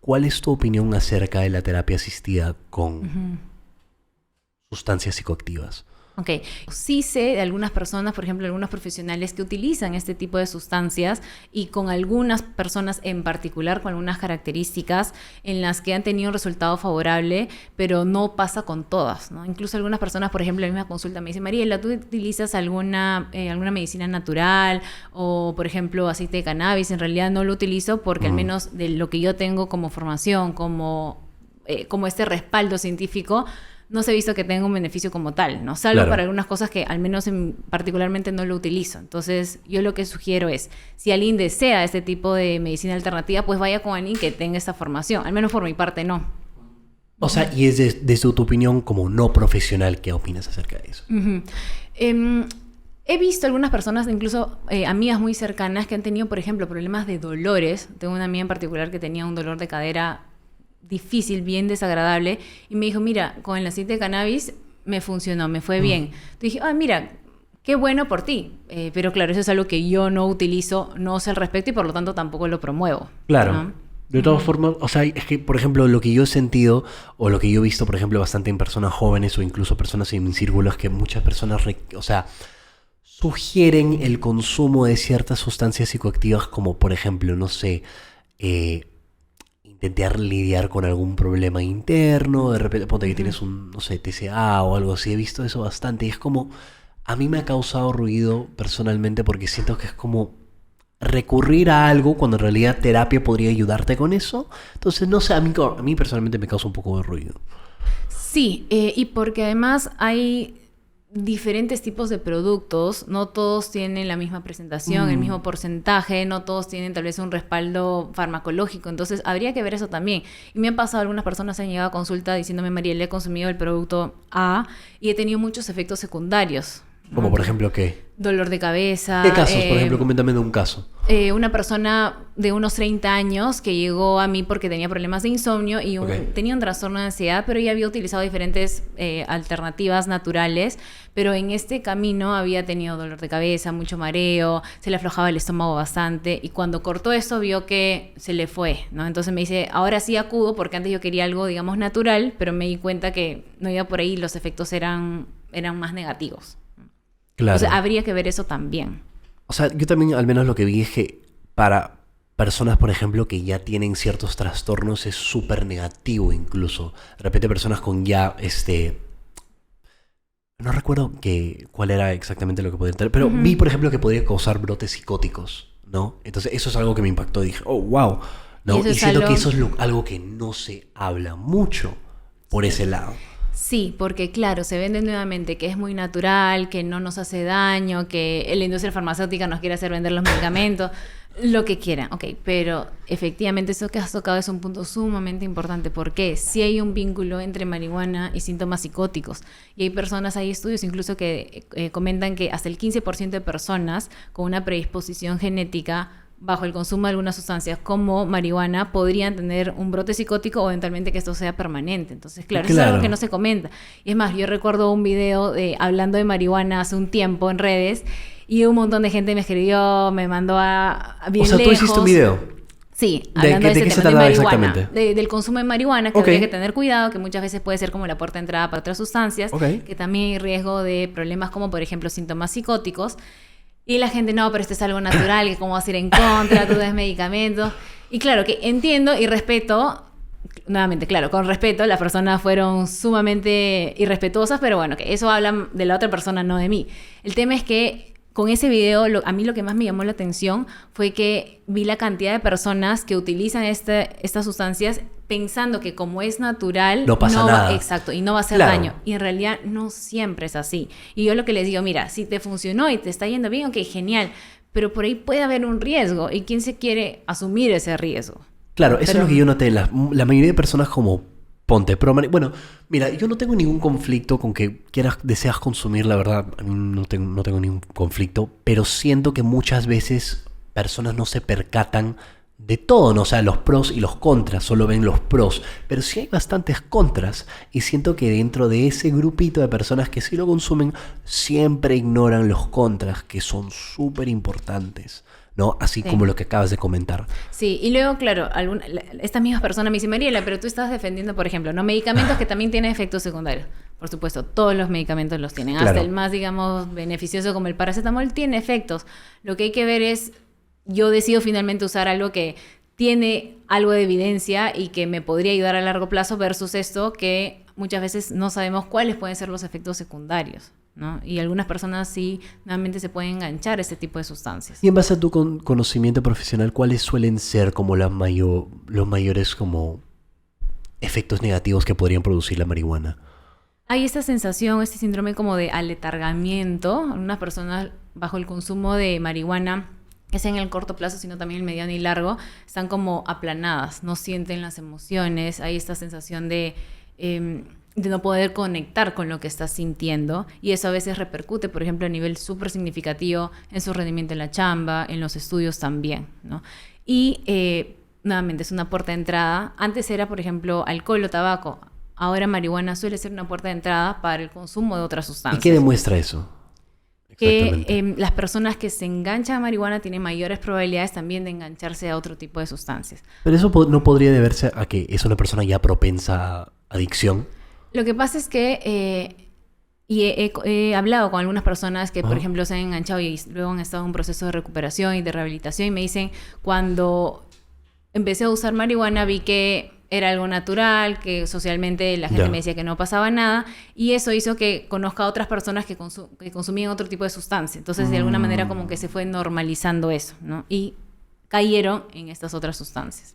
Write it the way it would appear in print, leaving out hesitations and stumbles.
¿cuál es tu opinión acerca de la terapia asistida con sustancias psicoactivas? Ok, sí sé de algunas personas, por ejemplo, algunos profesionales que utilizan este tipo de sustancias y con algunas personas en particular, con algunas características en las que han tenido un resultado favorable, pero no pasa con todas, ¿no? Incluso algunas personas, por ejemplo, en la misma consulta me dicen, Mariela, ¿tú utilizas alguna medicina natural o, por ejemplo, aceite de cannabis? En realidad no lo utilizo porque al menos de lo que yo tengo como formación, como este respaldo científico, no se ha visto que tenga un beneficio como tal, ¿no? Salvo para algunas cosas que al menos particularmente no lo utilizo. Entonces, yo lo que sugiero es, si alguien desea este tipo de medicina alternativa, pues vaya con alguien que tenga esta formación. Al menos por mi parte, no. O sea, y es desde tu opinión como no profesional, ¿qué opinas acerca de eso? He visto algunas personas, incluso amigas muy cercanas, que han tenido, por ejemplo, problemas de dolores. Tengo una amiga en particular que tenía un dolor de cadera difícil, bien desagradable, y me dijo, mira, con el aceite de cannabis me funcionó, me fue bien. Entonces dije, mira, qué bueno por ti, pero claro, eso es algo que yo no utilizo, no sé al respecto y por lo tanto tampoco lo promuevo. Claro. ¿No? De todas formas, o sea, es que, por ejemplo, lo que yo he sentido o lo que yo he visto, por ejemplo, bastante en personas jóvenes o incluso personas en mi círculo, es que muchas personas, sugieren el consumo de ciertas sustancias psicoactivas como, por ejemplo, no sé, intentar lidiar con algún problema interno, de repente ponte que tienes un, no sé, TCA o algo así. He visto eso bastante y es como, a mí me ha causado ruido personalmente porque siento que es como recurrir a algo cuando en realidad terapia podría ayudarte con eso. Entonces, no sé, a mí personalmente me causa un poco de ruido. Sí, y porque además hay diferentes tipos de productos, no todos tienen la misma presentación, el mismo porcentaje, no todos tienen tal vez un respaldo farmacológico, entonces habría que ver eso también. Y me han pasado, algunas personas han llegado a consulta diciéndome, Mariela, he consumido el producto A y he tenido muchos efectos secundarios. Como por ejemplo, ¿qué? Dolor de cabeza. ¿Qué casos? Por ejemplo, coméntame de un caso. Una persona de unos 30 años que llegó a mí porque tenía problemas de insomnio y tenía un trastorno de ansiedad, pero ella había utilizado diferentes alternativas naturales, pero en este camino había tenido dolor de cabeza, mucho mareo, se le aflojaba el estómago bastante y cuando cortó eso vio que se le fue, ¿no? Entonces me dice, ahora sí acudo porque antes yo quería algo, digamos, natural, pero me di cuenta que no iba por ahí, los efectos eran más negativos. Claro. O sea, habría que ver eso también. O sea, yo también al menos lo que vi es que para personas, por ejemplo, que ya tienen ciertos trastornos es súper negativo incluso. De repente personas con ya, no recuerdo cuál era exactamente lo que podía tener, pero vi, por ejemplo, que podía causar brotes psicóticos, ¿no? Entonces eso es algo que me impactó. Dije, oh, wow. ¿No? Y siento que eso es algo que no se habla mucho por ese lado. Sí, porque claro, se vende nuevamente que es muy natural, que no nos hace daño, que la industria farmacéutica nos quiere hacer vender los medicamentos, lo que quieran, ok, pero efectivamente eso que has tocado es un punto sumamente importante, porque sí hay un vínculo entre marihuana y síntomas psicóticos, y hay personas, hay estudios incluso que comentan que hasta el 15% de personas con una predisposición genética bajo el consumo de algunas sustancias como marihuana podrían tener un brote psicótico o eventualmente que esto sea permanente. Entonces, claro, eso es algo que no se comenta. Y es más, yo recuerdo un video hablando de marihuana hace un tiempo en redes y un montón de gente me escribió, me mandó a bien lejos. O sea, ¿tú hiciste un video? Sí, hablando ¿De qué se trataba exactamente? Del consumo de marihuana, que habría que tener cuidado, que muchas veces puede ser como la puerta de entrada para otras sustancias, que también hay riesgo de problemas como, por ejemplo, síntomas psicóticos. Y la gente, no, pero esto es algo natural, que cómo vas a ir en contra, tú das medicamentos. Y claro, que entiendo y respeto, nuevamente, claro, con respeto, las personas fueron sumamente irrespetuosas, pero bueno, que eso habla de la otra persona, no de mí. El tema es que con ese video, a mí lo que más me llamó la atención fue que vi la cantidad de personas que utilizan estas sustancias pensando que como es natural, no pasa nada. Exacto, y no va a hacer daño. Y en realidad no siempre es así. Y yo lo que les digo, mira, si te funcionó y te está yendo bien, ok, genial, pero por ahí puede haber un riesgo. ¿Y quién se quiere asumir ese riesgo? Claro, eso es lo que yo noté. La mayoría de personas como ponte bueno, mira, yo no tengo ningún conflicto con que deseas consumir, la verdad, a mí no tengo ningún conflicto, pero siento que muchas veces personas no se percatan de todo, ¿no? O sea, los pros y los contras, solo ven los pros, pero sí hay bastantes contras y siento que dentro de ese grupito de personas que sí lo consumen, siempre ignoran los contras, que son súper importantes, ¿no? Así Sí. como lo que acabas de comentar. Sí, y luego, claro, estas mismas personas me dicen, Mariela, pero tú estás defendiendo, por ejemplo, ¿no? Medicamentos que también tienen efectos secundarios. Por supuesto, todos los medicamentos los tienen. Claro. Hasta el más, digamos, beneficioso como el paracetamol tiene efectos. Lo que hay que ver es, yo decido finalmente usar algo que tiene algo de evidencia y que me podría ayudar a largo plazo versus esto que muchas veces no sabemos cuáles pueden ser los efectos secundarios, ¿no? Y algunas personas sí, nuevamente se pueden enganchar a este tipo de sustancias. Y en base a tu conocimiento profesional, ¿cuáles suelen ser como los mayores como efectos negativos que podrían producir la marihuana? Hay esta sensación, este síndrome como de aletargamiento. Algunas personas bajo el consumo de marihuana, que sea en el corto plazo, sino también en el mediano y largo, están como aplanadas, no sienten las emociones. Hay esta sensación de no poder conectar con lo que estás sintiendo, y eso a veces repercute, por ejemplo, a nivel súper significativo en su rendimiento en la chamba, en los estudios también, ¿no? Y nuevamente es una puerta de entrada. Antes era, por ejemplo, alcohol o tabaco. Ahora marihuana suele ser una puerta de entrada para el consumo de otras ¿Y sustancias. qué demuestra eso? Que las personas que se enganchan a marihuana tienen mayores probabilidades también de engancharse a otro tipo de sustancias. Pero eso no podría deberse a que es una persona ya propensa a adicción. Lo que pasa es que he hablado con algunas personas que, por ejemplo, se han enganchado y luego han estado en un proceso de recuperación y de rehabilitación, y me dicen, cuando empecé a usar marihuana vi que era algo natural, que socialmente la gente Ya. me decía que no pasaba nada, y eso hizo que conozca a otras personas que consumían otro tipo de sustancia. Entonces, de alguna manera, como que se fue normalizando eso, ¿no? Y cayeron en estas otras sustancias.